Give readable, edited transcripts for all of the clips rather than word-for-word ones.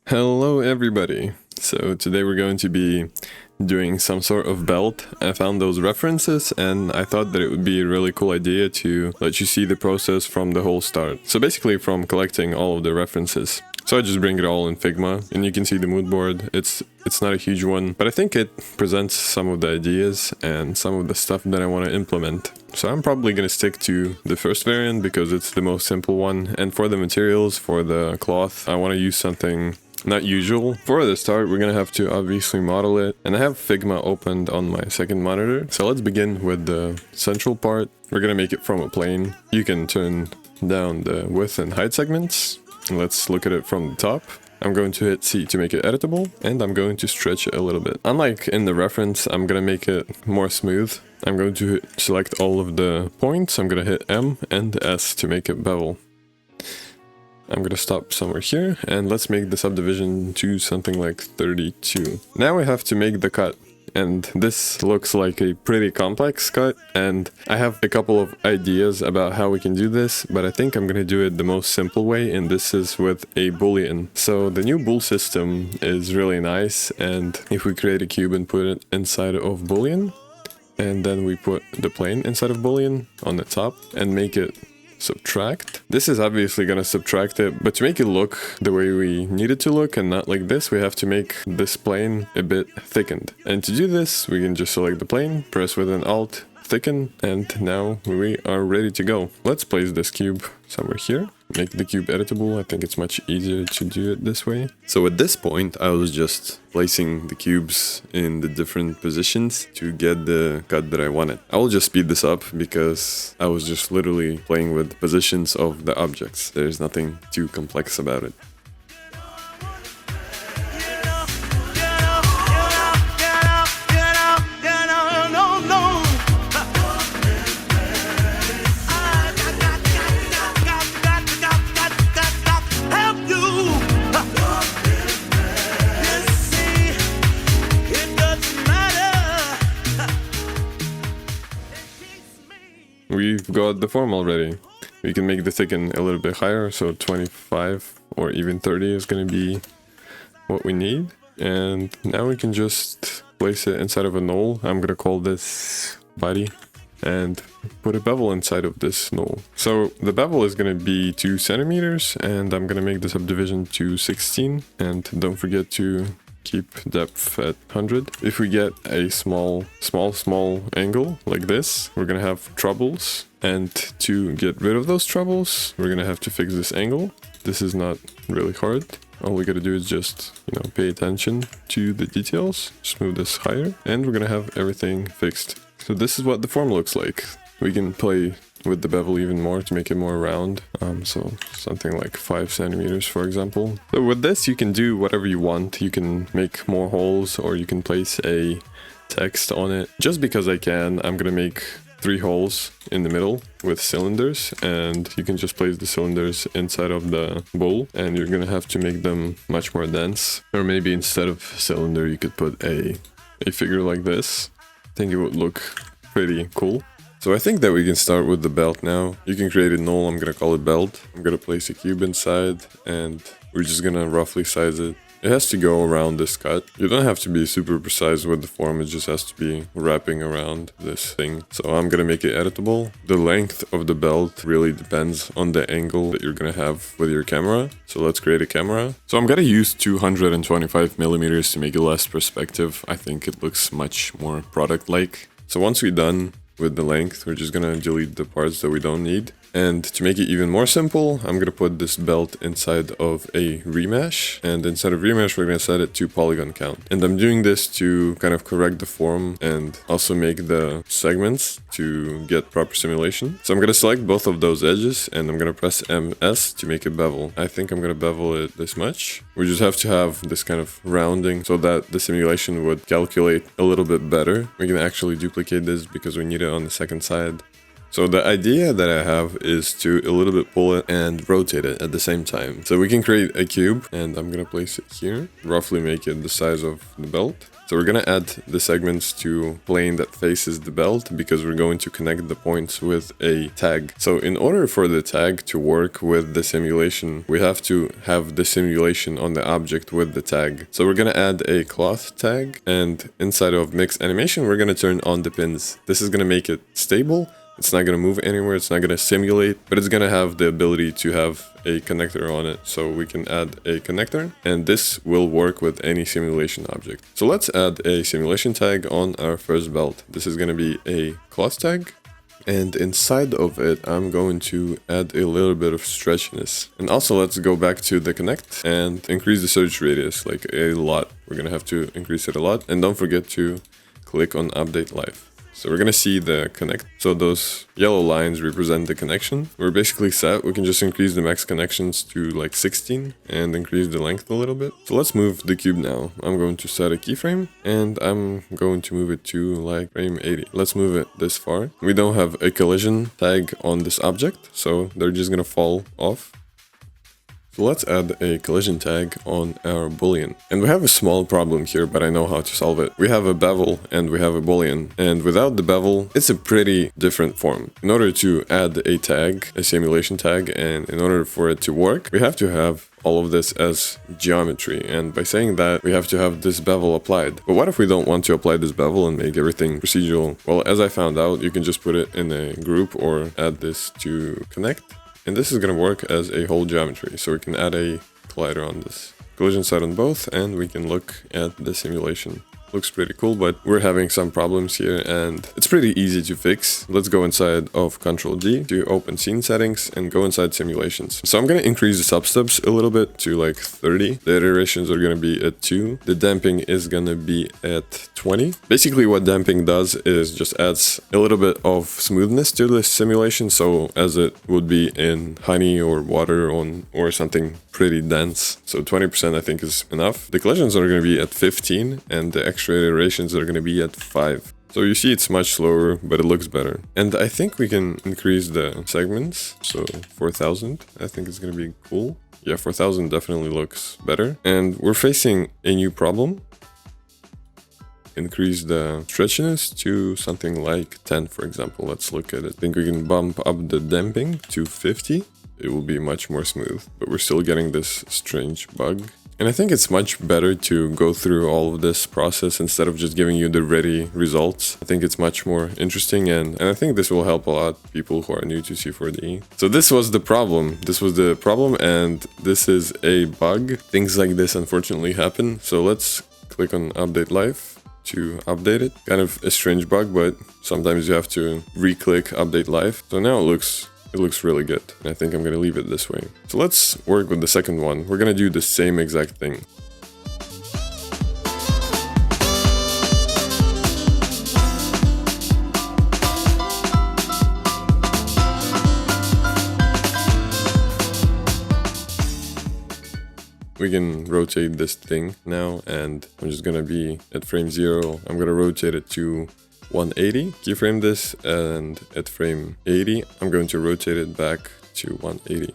Hello everybody! So today we're going to be doing some sort of belt. I found those references and I thought that it would be a really cool idea to let you see the process from the whole start. So basically from collecting all of the references. So I just bring it all in Figma and you can see the mood board. It's not a huge one, but I think it presents some of the ideas and some of the stuff that I want to implement. So I'm probably going to stick to the first variant because it's the most simple one. And for the materials, for the cloth, I want to use something not usual. For the start, we're gonna have to obviously model it, and I have Figma opened on my second monitor. So let's begin with the central part. We're gonna make it from a plane. You can turn down the width and height segments. And let's look at it from the top. I'm going to hit C to make it editable, and I'm going to stretch it a little bit. Unlike in the reference, I'm gonna make it more smooth. I'm going to select all of the points. I'm gonna hit M and S to make it bevel. I'm gonna stop somewhere here, and let's make the subdivision to something like 32. Now we have to make the cut, and this looks like a pretty complex cut, and I have a couple of ideas about how we can do this, but I think I'm gonna do it the most simple way, and this is with a boolean. So the new bool system is really nice, and if we create a cube and put it inside of boolean, and then we put the plane inside of boolean on the top and make it subtract. This is obviously gonna subtract it, but to make it look the way we need it to look and not like this, we have to make this plane a bit thickened. And to do this, we can just select the plane, press with an Alt, thicken, and now we are ready to go. Let's place this cube somewhere here. Make the cube editable. I think it's much easier to do it this way. So at this point, I was just placing the cubes in the different positions to get the cut that I wanted. I will just speed this up because I was just literally playing with positions of the objects. There's nothing too complex about it. We've got the form already. We can make the thicken a little bit higher, so 25 or even 30 is going to be what we need. And now we can just place it inside of a null. I'm going to call this body and put a bevel inside of this null. So the bevel is going to be 2 centimeters, and I'm going to make the subdivision to 16. And don't forget to keep depth at 100. If we get a small angle like this, we're gonna have troubles, and to get rid of those troubles, we're gonna have to fix this angle. This is not really hard. All we gotta do is just, pay attention to the details, just move this higher, and we're gonna have everything fixed. So this is what the form looks like. We can play with the bevel even more to make it more round, so something like 5 centimeters, for example. So with this, you can do whatever you want. You can make more holes, or you can place a text on it. Just because I can, I'm gonna make 3 holes in the middle with cylinders, and you can just place the cylinders inside of the bowl, and you're gonna have to make them much more dense. Or maybe instead of cylinder, you could put a figure like this. I think it would look pretty cool. So I think that we can start with the belt now. You can create a null, I'm gonna call it belt. I'm gonna place a cube inside, and we're just gonna roughly size it. It has to go around this cut. You don't have to be super precise with the form, it just has to be wrapping around this thing. So I'm gonna make it editable. The length of the belt really depends on the angle that you're gonna have with your camera. So let's create a camera. So I'm gonna use 225 millimeters to make it less perspective. I think it looks much more product-like. So once we're done with the length, we're just gonna delete the parts that we don't need. And to make it even more simple, I'm gonna put this belt inside of a remesh, and inside of remesh we're gonna set it to polygon count. And I'm doing this to kind of correct the form and also make the segments to get proper simulation. So I'm gonna select both of those edges, and I'm gonna press MS to make it bevel. I think I'm gonna bevel it this much. We just have to have this kind of rounding so that the simulation would calculate a little bit better. We can actually duplicate this because we need it on the second side. So the idea that I have is to a little bit pull it and rotate it at the same time. So we can create a cube, and I'm gonna place it here, roughly make it the size of the belt. So we're gonna add the segments to plane that faces the belt because we're going to connect the points with a tag. So in order for the tag to work with the simulation, we have to have the simulation on the object with the tag. So we're gonna add a cloth tag, and inside of mix animation, we're gonna turn on the pins. This is gonna make it stable. It's not going to move anywhere, it's not going to simulate, but it's going to have the ability to have a connector on it. So we can add a connector, and this will work with any simulation object. So let's add a simulation tag on our first belt. This is going to be a cloth tag, and inside of it, I'm going to add a little bit of stretchiness. And also let's go back to the connect and increase the search radius, like a lot. We're going to have to increase it a lot. And don't forget to click on update live. So we're gonna see the connect. So those yellow lines represent the connection. We're basically set. We can just increase the max connections to like 16 and increase the length a little bit. So let's move the cube now. I'm going to set a keyframe, and I'm going to move it to like frame 80. Let's move it this far. We don't have a collision tag on this object, so they're just gonna fall off. So let's add a collision tag on our boolean. And we have a small problem here, but I know how to solve it. We have a bevel and we have a boolean. And without the bevel, it's a pretty different form. In order to add a tag, a simulation tag, and in order for it to work, we have to have all of this as geometry. And by saying that, we have to have this bevel applied. But what if we don't want to apply this bevel and make everything procedural? Well, as I found out, you can just put it in a group or add this to connect. And this is going to work as a whole geometry. So we can add a collider on this collision side on both, and we can look at the simulation. Looks pretty cool, but we're having some problems here, and it's pretty easy to fix. Let's go inside of Ctrl G to open scene settings and go inside simulations. So I'm going to increase the substeps a little bit to like 30. The iterations are going to be at 2. The damping is going to be at 20. Basically what damping does is just adds a little bit of smoothness to the simulation, so as it would be in honey or water or something pretty dense. So 20% I think is enough. The collisions are going to be at 15, and the extra iterations are going to be at 5. So you see it's much slower, but it looks better. And I think we can increase the segments. So 4,000, I think it's going to be cool. Yeah, 4,000 definitely looks better. And we're facing a new problem. Increase the stretchiness to something like 10, for example. Let's look at it. I think we can bump up the damping to 50. It will be much more smooth, but we're still getting this strange bug. And I think it's much better to go through all of this process instead of just giving you the ready results. I think it's much more interesting, and I think this will help a lot people who are new to C4D. So this was the problem. This was the problem, and this is a bug. Things like this unfortunately happen. So let's click on Update Live to update it. Kind of a strange bug, but sometimes you have to re-click Update Live. So now it looks really good. And I think I'm gonna leave it this way. So let's work with the second one. We're gonna do the same exact thing. We can rotate this thing now, and I'm just gonna be at frame 0. I'm gonna rotate it to 180, keyframe this, and at frame 80, I'm going to rotate it back to 180.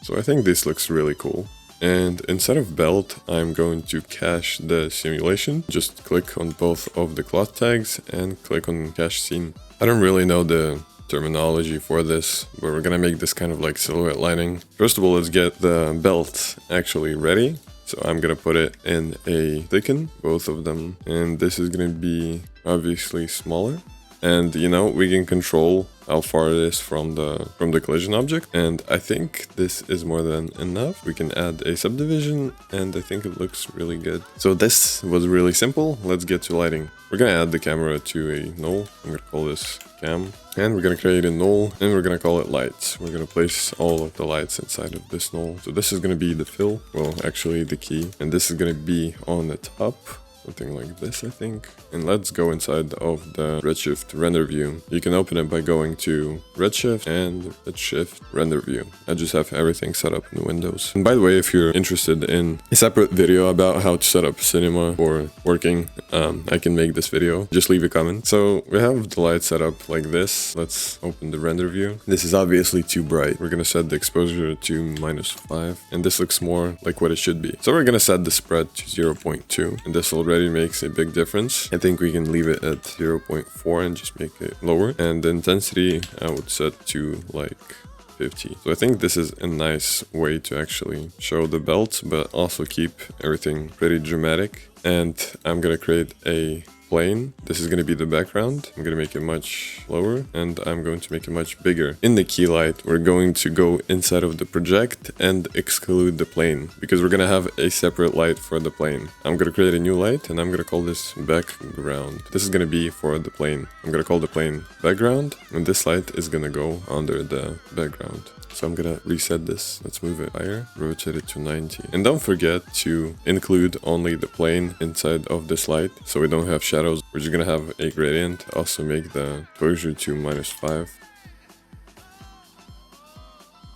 So I think this looks really cool. And instead of belt, I'm going to cache the simulation. Just click on both of the cloth tags and click on cache scene. I don't really know the terminology for this, but we're gonna make this kind of like silhouette lining. First of all, let's get the belt actually ready. So I'm gonna put it in a thicken, both of them, and this is gonna be obviously smaller. And you know, we can control how far it is from the collision object, and I think this is more than enough. We can add a subdivision, and I think it looks really good. So this was really simple. Let's get to lighting. We're gonna add the camera to a null. I'm gonna call this cam, and we're gonna create a null, and we're gonna call it lights. We're gonna place all of the lights inside of this null. So this is gonna be the fill, well actually the key, and this is gonna be on the top. something like this, I think. And let's go inside of the Redshift render view. You can open it by going to Redshift and Redshift render view. I just have everything set up in Windows. And by the way, if you're interested in a separate video about how to set up cinema for working, I can make this video. Just leave a comment. So we have the light set up like this. Let's open the render view. This is obviously too bright. We're gonna set the exposure to -5, and this looks more like what it should be. So we're gonna set the spread to 0.2, and this already makes a big difference. I think we can leave it at 0.4 and just make it lower. And the intensity I would set to like 50. So I think this is a nice way to actually show the belt, but also keep everything pretty dramatic. And I'm gonna create a plane. This is going to be the background. I'm going to make it much lower, and I'm going to make it much bigger. In the key light, we're going to go inside of the project and exclude the plane, because we're going to have a separate light for the plane. I'm going to create a new light, and I'm going to call this background. This is going to be for the plane. I'm going to call the plane background, and this light is going to go under the background. So I'm gonna reset this. Let's move it higher, rotate it to 90. And don't forget to include only the plane inside of this light, so we don't have shadows. We're just gonna have a gradient. Also make the exposure to -5.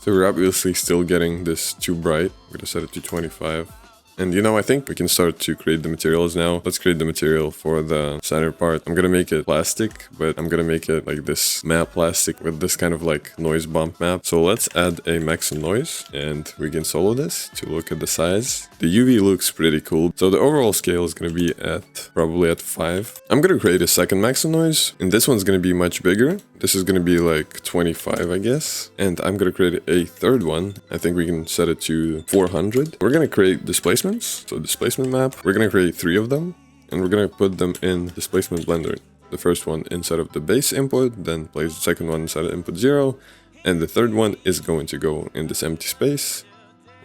So we're obviously still getting this too bright. I'm gonna set it to 25. And you know, I think we can start to create the materials now. Let's create the material for the center part. I'm gonna make it plastic, but I'm gonna make it like this matte plastic with this kind of like noise bump map. So let's add a max and noise, and we can solo this to look at the size. The UV looks pretty cool. So the overall scale is gonna be at probably at 5. I'm gonna create a second max and noise, and this one's gonna be much bigger. This is gonna be like 25, I guess. And I'm gonna create a third one. I think we can set it to 400. We're gonna create displacements. So displacement map, we're gonna create 3 of them, and we're gonna put them in displacement blender. The first one inside of the base input, then place the second one inside of input 0, and the third one is going to go in this empty space,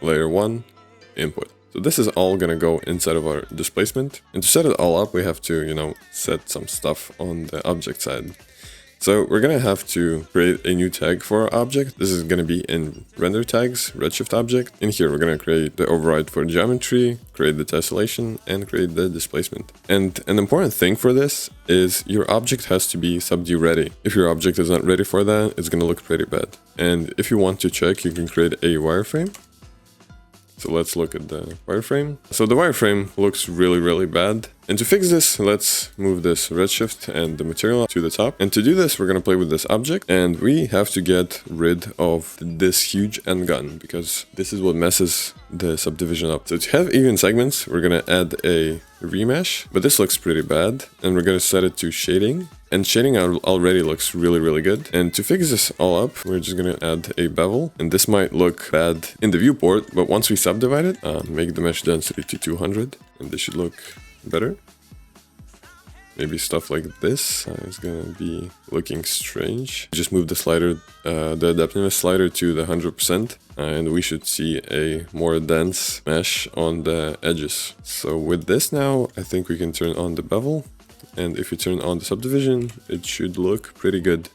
layer 1, input. So this is all gonna go inside of our displacement. And to set it all up, we have to, you know, set some stuff on the object side. So we're gonna have to create a new tag for our object. This is gonna be in render tags, Redshift object. In here, we're gonna create the override for geometry, create the tessellation, and create the displacement. And an important thing for this is your object has to be subdue ready. If your object is not ready for that, it's gonna look pretty bad. And if you want to check, you can create a wireframe. So let's look at the wireframe. So the wireframe looks really bad. And to fix this, let's move this redshift and the material to the top. And to do this, we're gonna play with this object, and we have to get rid of this huge end gun, because this is what messes the subdivision up. So to have even segments, we're gonna add a remesh, but this looks pretty bad. And we're gonna set it to shading. And shading already looks really good. And to fix this all up, we're just gonna add a bevel. And this might look bad in the viewport, but once we subdivide it, make the mesh density to 200, and this should look better. Maybe stuff like this is gonna be looking strange. Just move the slider, the adaptiveness slider to the 100%, and we should see a more dense mesh on the edges. So with this now, I think we can turn on the bevel. And if you turn on the subdivision, it should look pretty good.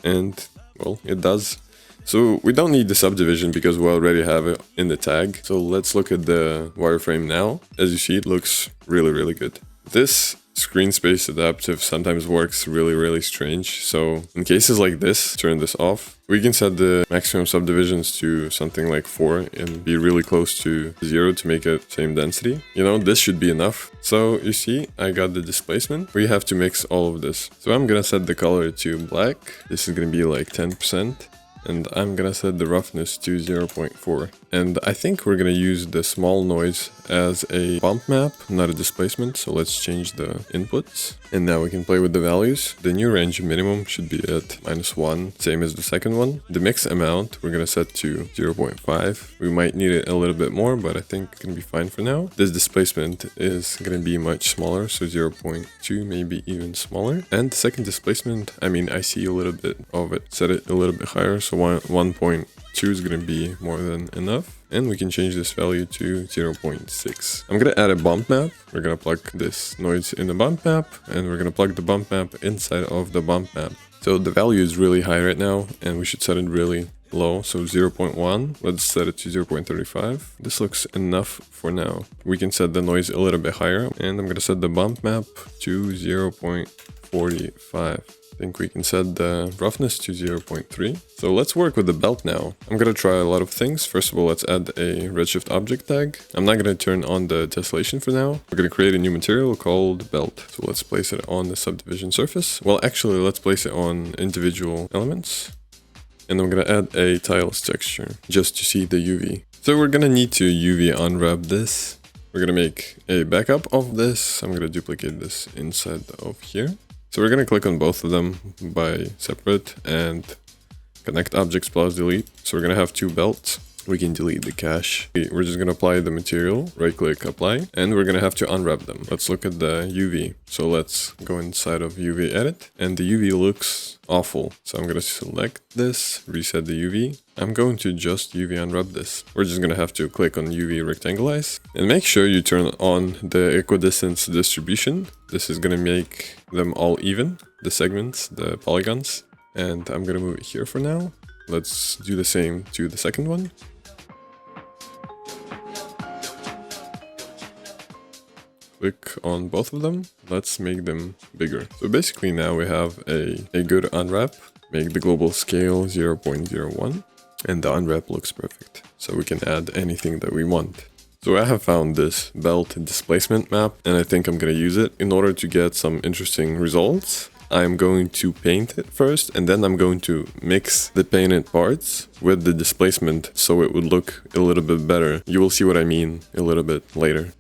And, well, it does. So we don't need the subdivision because we already have it in the tag. So let's look at the wireframe now. As you see, it looks really good. This screen space adaptive sometimes works really strange. So in cases like this, turn this off. We can set the maximum subdivisions to something like 4 and be really close to 0 to make it same density. You know, this should be enough. So you see, I got the displacement. We have to mix all of this. So I'm gonna set the color to black. This is gonna be like 10%. And I'm gonna set the roughness to 0.4. And I think we're gonna use the small noise as a bump map, not a displacement. So let's change the inputs. And now we can play with the values. The new range minimum should be at -1, same as the second one. The mix amount, we're gonna set to 0.5. We might need it a little bit more, but I think it can be fine for now. This displacement is gonna be much smaller, so 0.2, maybe even smaller. And the second displacement, I mean, I see a little bit of it. Set it a little bit higher, so 1.2 is gonna be more than enough. And we can change this value to 0.6. I'm gonna add a bump map. We're gonna plug this noise in the bump map, and we're gonna plug the bump map inside of the bump map. So the value is really high right now, and we should set it really low, so 0.1. Let's set it to 0.35. This looks enough for now. We can set the noise a little bit higher, and I'm gonna set the bump map to 0.45. I think we can set the roughness to 0.3. So let's work with the belt now. I'm gonna try a lot of things. First of all, let's add a Redshift object tag. I'm not gonna turn on the tessellation for now. We're gonna create a new material called belt. So let's place it on the subdivision surface. Well, actually, let's place it on individual elements. And I'm gonna add a tiles texture just to see the UV. So we're gonna need to UV unwrap this. We're gonna make a backup of this. I'm gonna duplicate this inside of here. So we're gonna click on both of them by separate and connect objects plus delete. So we're gonna have two belts. We can delete the cache. We're just gonna apply the material, right click, apply, and we're gonna have to unwrap them. Let's look at the UV. So let's go inside of UV edit, and the UV looks awful. So I'm gonna select this, reset the UV. I'm going to just UV unwrap this. We're just gonna have to click on UV rectangleize and make sure you turn on the equidistance distribution. This is gonna make them all even, the segments, the polygons. And I'm gonna move it here for now. Let's do the same to the second one. Click on both of them. Let's make them bigger. So basically now we have a good unwrap. Make the global scale 0.01 and the unwrap looks perfect. So we can add anything that we want. So I have found this belt displacement map and I think I'm gonna use it in order to get some interesting results. I'm going to paint it first and then I'm going to mix the painted parts with the displacement so it would look a little bit better. You will see what I mean a little bit later.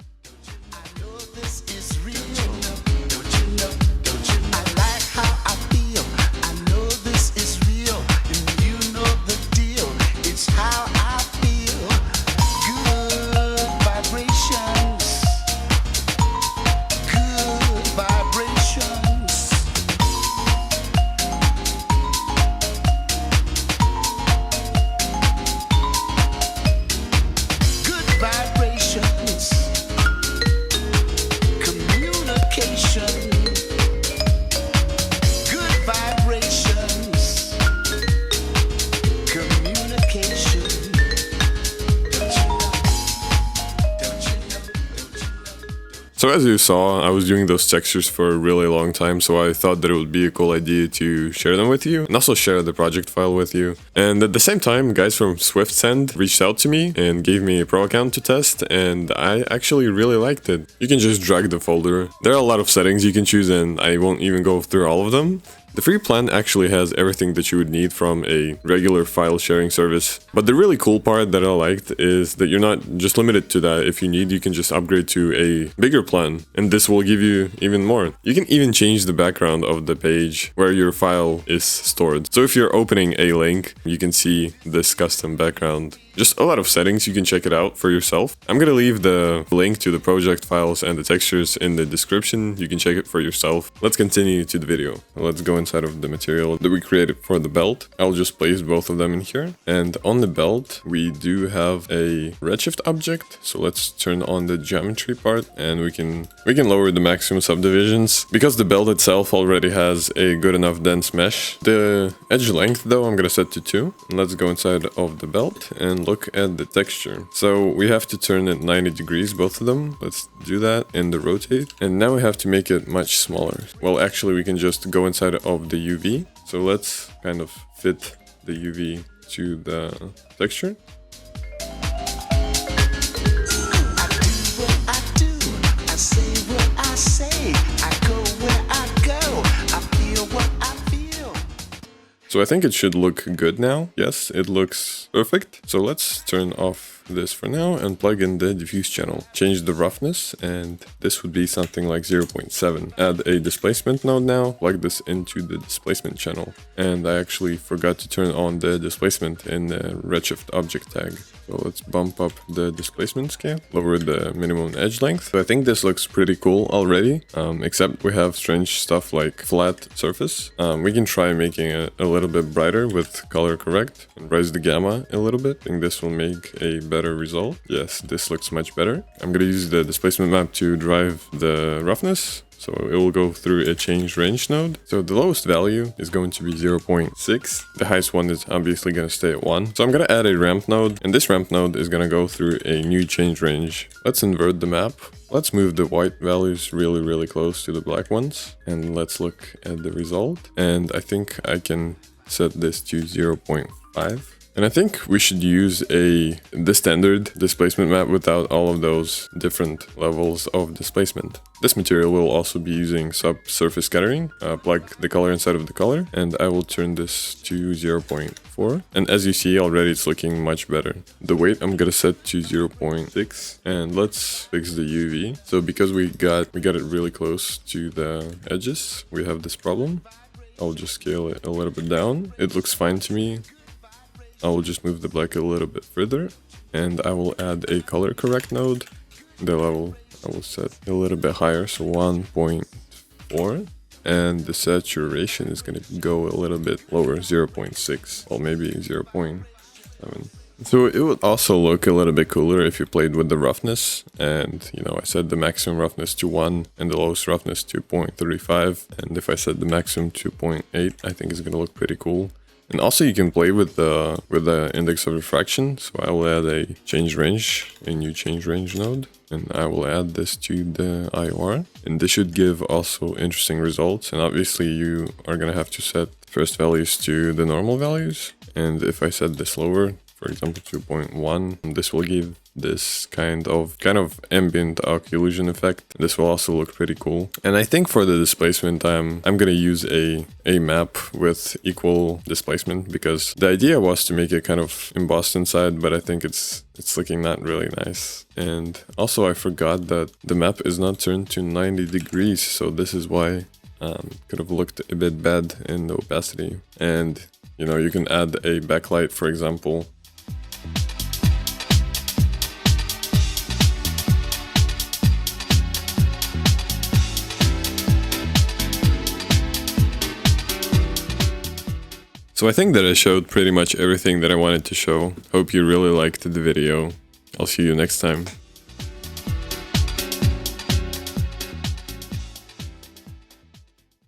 So as you saw, I was doing those textures for a really long time, so I thought that it would be a cool idea to share them with you and also share the project file with you. And at the same time, guys from SwiftSend reached out to me and gave me a pro account to test, and I actually really liked it. You can just drag the folder. There are a lot of settings you can choose and I won't even go through all of them. The free plan actually has everything that you would need from a regular file sharing service. But the really cool part that I liked is that you're not just limited to that. If you need, you can just upgrade to a bigger plan, and this will give you even more. You can even change the background of the page where your file is stored. So if you're opening a link, you can see this custom background. Just a lot of settings, you can check it out for yourself. I'm gonna leave the link to the project files and the textures in the description. You can check it for yourself. Let's continue to the video. Let's go inside of the material that we created for the belt. I'll just place both of them in here. And on the belt, we do have a Redshift object. So let's turn on the geometry part and we can lower the maximum subdivisions. Because the belt itself already has a good enough dense mesh. The edge length though, I'm gonna set to 2. And let's go inside of the belt and look at the texture. So we have to turn it 90 degrees, both of them. Let's do that in the rotate. And now we have to make it much smaller. Well, actually we can just go inside of the UV. So let's kind of fit the UV to the texture. So I think it should look good now. Yes, it looks perfect. So let's turn off this for now and plug in the diffuse channel. Change the roughness and this would be something like 0.7. Add a displacement node now. Plug this into the displacement channel. And I actually forgot to turn on the displacement in the Redshift object tag. So let's bump up the displacement scale, lower the minimum edge length. So I think this looks pretty cool already, except we have strange stuff like flat surface. We can try making it a little bit brighter with color correct and raise the gamma a little bit. I think this will make a better result. Yes, this looks much better. I'm gonna use the displacement map to drive the roughness. So it will go through a change range node. So the lowest value is going to be 0.6. The highest one is obviously going to stay at 1. So I'm going to add a ramp node, and this ramp node is going to go through a new change range. Let's invert the map. Let's move the white values really close to the black ones, and let's look at the result. And I think I can set this to 0.5. And I think we should use the standard displacement map without all of those different levels of displacement. This material will also be using subsurface scattering, plug the color inside of the color, and I will turn this to 0.4. And as you see already, it's looking much better. The weight I'm gonna set to 0.6, and let's fix the UV. So because we got it really close to the edges, we have this problem. I'll just scale it a little bit down. It looks fine to me. I will just move the black a little bit further, and I will add a color correct node. The level I will set a little bit higher, so 1.4, and the saturation is going to go a little bit lower, 0.6, or maybe 0.7. So it would also look a little bit cooler if you played with the roughness, and I set the maximum roughness to 1 and the lowest roughness to 0.35, and if I set the maximum to 0.8, I think it's going to look pretty cool. And also you can play with the index of refraction. So I will add a new change range node, and I will add this to the IR. And this should give also interesting results. And obviously you are gonna have to set first values to the normal values. And if I set this lower, for example 2.1, this will give this kind of ambient occlusion effect. This will also look pretty cool. And I think for the displacement, I'm gonna use a map with equal displacement, because the idea was to make it kind of embossed inside, but I think it's looking not really nice. And also I forgot that the map is not turned to 90 degrees, so this is why could have looked a bit bad in the opacity. And you can add a backlight, for example. So I think that I showed pretty much everything that I wanted to show. Hope you really liked the video. I'll see you next time.